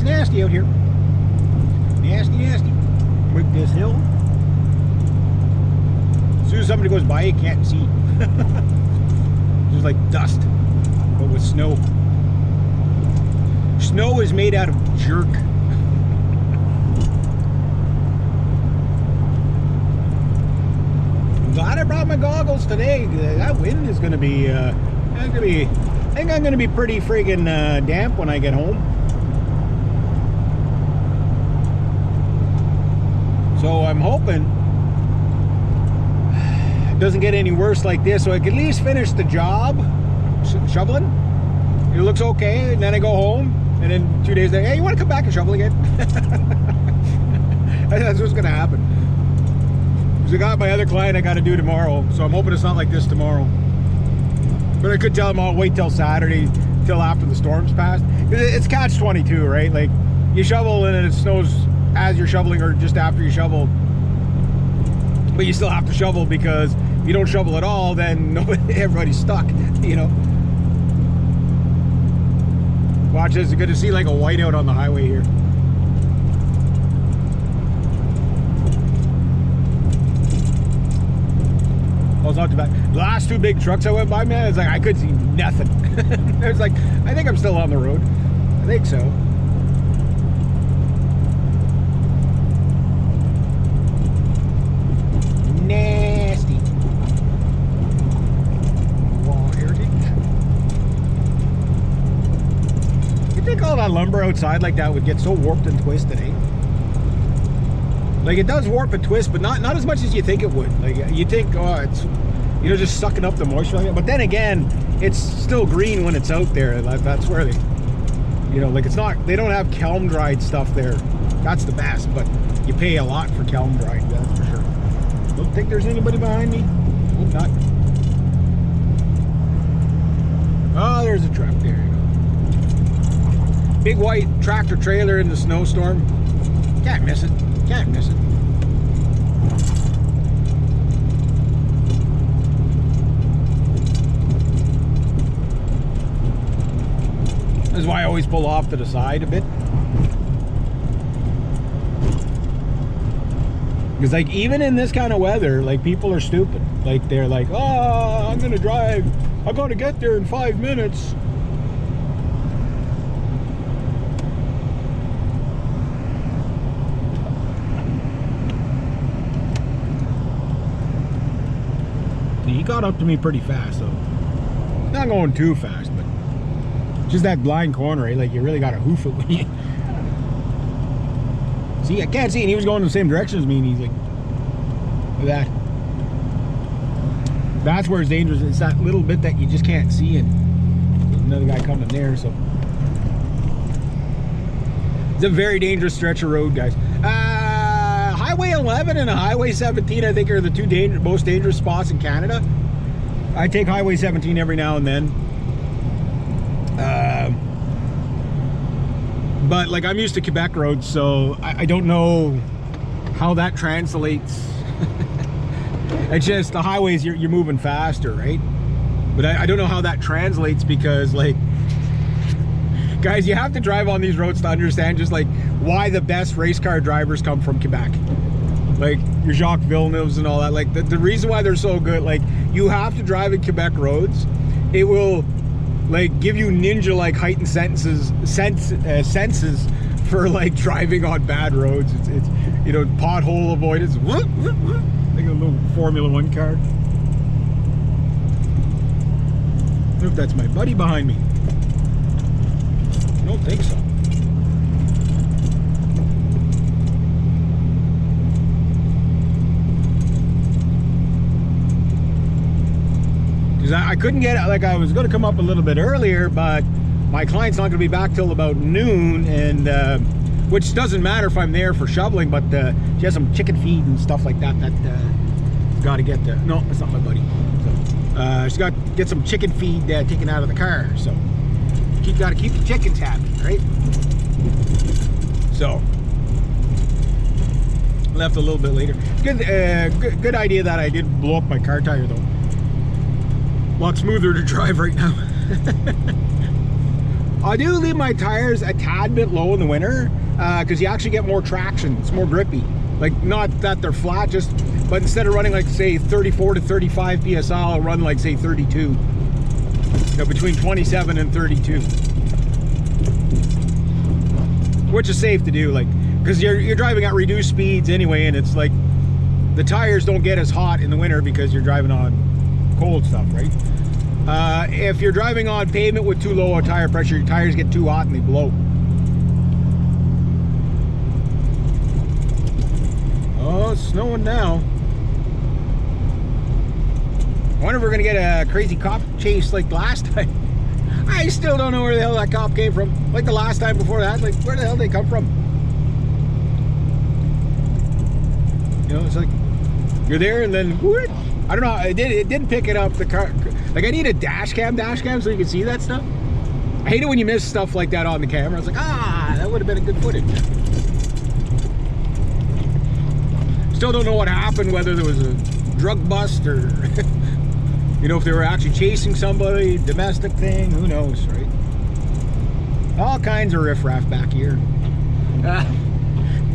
nasty out here. Nasty, nasty. Quick this hill. As soon as somebody goes by, you can't see. Just like dust, but with snow. Snow is made out of jerk. I'm glad I brought my goggles today. That wind is gonna be, I think I'm gonna be pretty friggin' damp when I get home. So I'm hoping it doesn't get any worse like this, so I can at least finish the job shoveling. It looks okay, and then I go home, and then 2 days later, hey, you want to come back and shovel again? That's what's gonna happen. Because I got my other client I got to do tomorrow, so I'm hoping it's not like this tomorrow. But I could tell them I'll wait till Saturday, till after the storm's passed. It's catch-22, right? Like, you shovel and it snows as you're shoveling or just after you shovel, but you still have to shovel, because if you don't shovel at all, then everybody's stuck, you know. Watch this. It's good to see like a whiteout on the highway here. Oh, it's not too bad. The last two big trucks I went by, man, it's like I could see nothing. It was like, I think I'm still on the road. I think so. Nasty. Wall heritage. You think all that lumber outside like that would get so warped and twisted, eh? Like, it does warp and twist, but not as much as you think it would. Like, you think, oh, it's, you know, just sucking up the moisture like that. But then again, it's still green when it's out there. That's where they, you know, like, it's not, they don't have kiln dried stuff there. That's the best, but you pay a lot for kiln dried, that's for sure. Don't think there's anybody behind me. Hope not. Oh, there's a truck. There you go. Big white tractor trailer in the snowstorm. Can't miss it. Can't miss it. This is why I always pull off to the side a bit. Because, like, even in this kind of weather, like, people are stupid. Like, they're like, oh, I'm gonna drive, I'm gonna get there in 5 minutes. He got up to me pretty fast, so not going too fast, but just that blind corner, right? Like, you really gotta hoof it when you see. I can't see, and he was going in the same direction as me, and he's like, look at that. That's where it's dangerous. It's that little bit that you just can't see, and there's another guy coming there, so it's a very dangerous stretch of road, guys. Highway 11 and Highway 17, I think, are the two most dangerous spots in Canada. I take Highway 17 every now and then. But, like, I'm used to Quebec roads, so I don't know how that translates. It's just the highways, you're moving faster, right? But I don't know how that translates, because, like, guys, you have to drive on these roads to understand just, like, why the best race car drivers come from Quebec. Like, your Jacques Villeneuves and all that. Like, the reason why they're so good, like, you have to drive in Quebec roads. It will, like, give you ninja-like heightened senses for, like, driving on bad roads. It's you know, pothole avoidance. Like a little Formula 1 car. I don't know if that's my buddy behind me. I don't think so. Because I couldn't get, like, I was going to come up a little bit earlier, but my client's not going to be back till about noon, and which doesn't matter if I'm there for shoveling, but she has some chicken feed and stuff like that got to get there. No, it's not my buddy. So she's got to get some chicken feed taken out of the car, so got to keep the chickens happy, right? So left a little bit later. Good idea that I did blow up my car tire, though. A lot smoother to drive right now. I do leave my tires a tad bit low in the winter because you actually get more traction. It's more grippy. Like, not that they're flat, but instead of running like, say, 34 to 35 PSI, I'll run like, say, 32. You know, between 27 and 32. Which is safe to do, like, because you're driving at reduced speeds anyway, and it's like, the tires don't get as hot in the winter because you're driving on cold stuff, right? If you're driving on pavement with too low a tire pressure, your tires get too hot and they blow. Oh, it's snowing now. I wonder if we're gonna get a crazy cop chase like last time. I still don't know where the hell that cop came from. Like the last time before that, like where the hell did they come from? You know, it's like you're there and then what? I don't know. It didn't pick it up. The car, like I need a dash cam so you can see that stuff. I hate it when you miss stuff like that on the camera. It's like, that would have been a good footage. Still don't know what happened, whether there was a drug bust or, you know, if they were actually chasing somebody, domestic thing, who knows, right? All kinds of riffraff back here.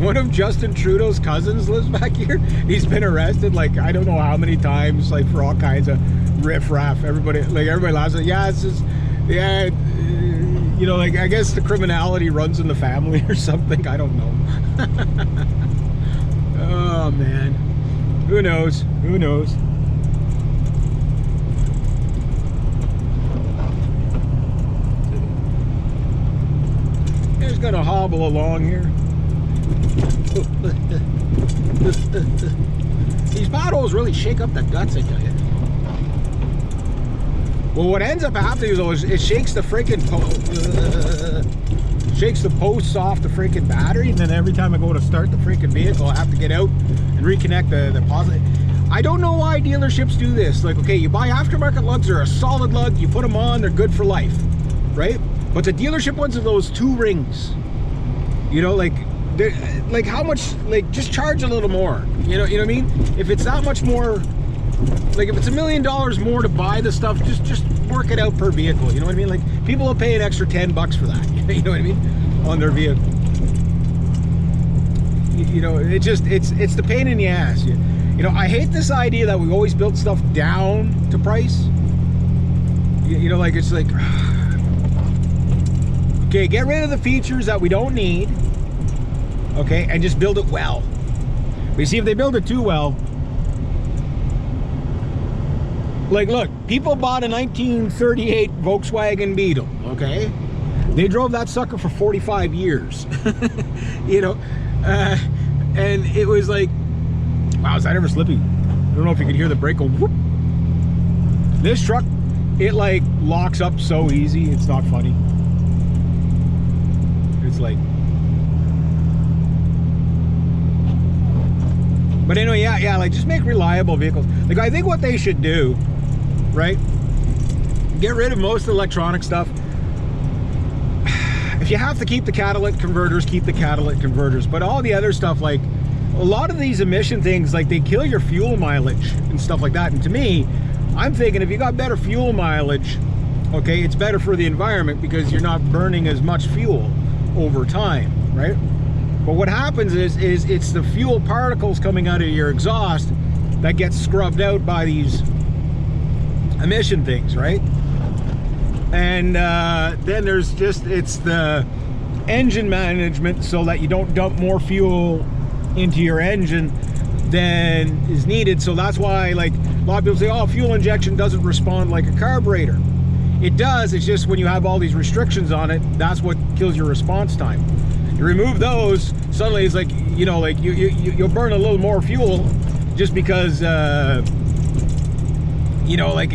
One of Justin Trudeau's cousins lives back here. He's been arrested like I don't know how many times, like for all kinds of riffraff. Everybody laughs at, yeah, it's just, yeah, you know, like I guess the criminality runs in the family or something. I don't know. Oh man, who knows? Who knows? Just gonna hobble along here. These potholes really shake up the guts, I tell you. Well, what ends up happening though is it shakes the freaking shakes the posts off the freaking battery, and then every time I go to start the freaking vehicle, I have to get out and reconnect the positive. I don't know why dealerships do this. Like, okay, you buy aftermarket lugs, they're a solid lug, you put them on, they're good for life, right? But the dealership ones are those 2 rings. You know, like how much, like just charge a little more. You know what I mean? If it's that much more, like if it's $1 million more to buy the stuff, just work it out per vehicle. You know what I mean? Like people will pay an extra $10 for that. You know what I mean? On their vehicle. You know, it's the pain in the ass. You know, I hate this idea that we always build stuff down to price. You know, like it's like, okay, get rid of the features that we don't need. Okay, and just build it well. But you see, if they build it too well, like look, people bought a 1938 Volkswagen Beetle, okay? They drove that sucker for 45 years. You know, and it was like, wow, is that ever slippy? I don't know if you can hear the brake go whoop. This truck, it like locks up so easy, it's not funny. It's like, but anyway, yeah, like just make reliable vehicles. Like I think what they should do, right? Get rid of most of the electronic stuff. If you have to keep the catalytic converters, keep the catalytic converters. But all the other stuff, like a lot of these emission things, like they kill your fuel mileage and stuff like that. And to me, I'm thinking if you got better fuel mileage, okay, it's better for the environment because you're not burning as much fuel over time, right? But what happens is it's the fuel particles coming out of your exhaust that gets scrubbed out by these emission things, right? And then there's just, it's the engine management so that you don't dump more fuel into your engine than is needed. So that's why, like, a lot of people say, oh, fuel injection doesn't respond like a carburetor. It does, it's just when you have all these restrictions on it, that's what kills your response time. You remove those, suddenly it's like, you know, like you'll burn a little more fuel just because, you know, like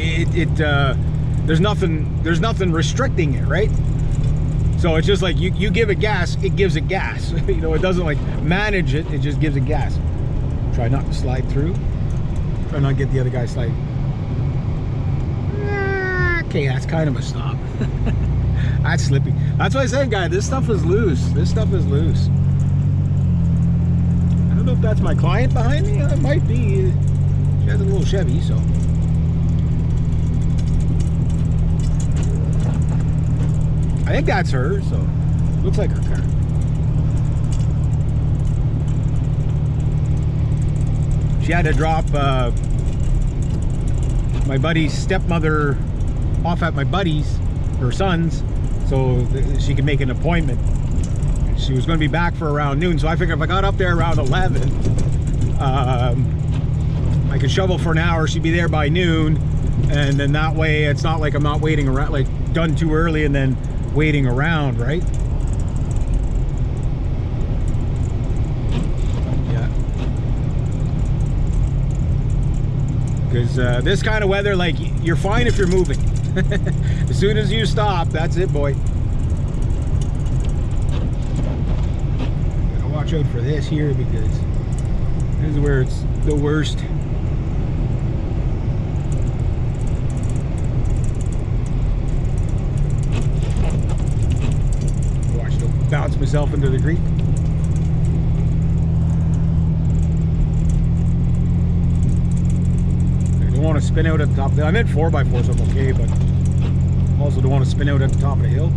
there's nothing restricting it, right? So it's just like you give it gas, it gives it gas. You know, it doesn't like manage it, it just gives it gas. Try not to slide through. Try not to get the other guy sliding. Okay, that's kind of a stop. That's slippy. That's what I said, guy. This stuff is loose. This stuff is loose. I don't know if that's my client behind me. It might be. She has a little Chevy, so. I think that's her, so looks like her car. She had to drop my buddy's stepmother off at my buddy's, her son's, so she could make an appointment. She was going to be back for around noon, so I figured if I got up there around 11, I could shovel for an hour, she'd be there by noon, and then that way it's not like I'm not waiting around, like done too early and then waiting around, right? Yeah. Because this kind of weather, like, you're fine if you're moving. As soon as you stop, that's it, boy. Gotta watch out for this here because this is where it's the worst. Watch, don't bounce myself into the creek. I don't want to spin out at the top of the hill. I'm at 4x4, so I'm okay, but also don't want to spin out at the top of the hill.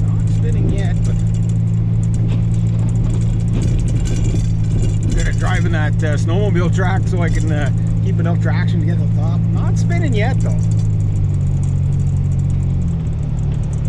Not spinning yet, but I'm good at driving that snowmobile track so I can keep enough traction to get to the top. Not spinning yet though.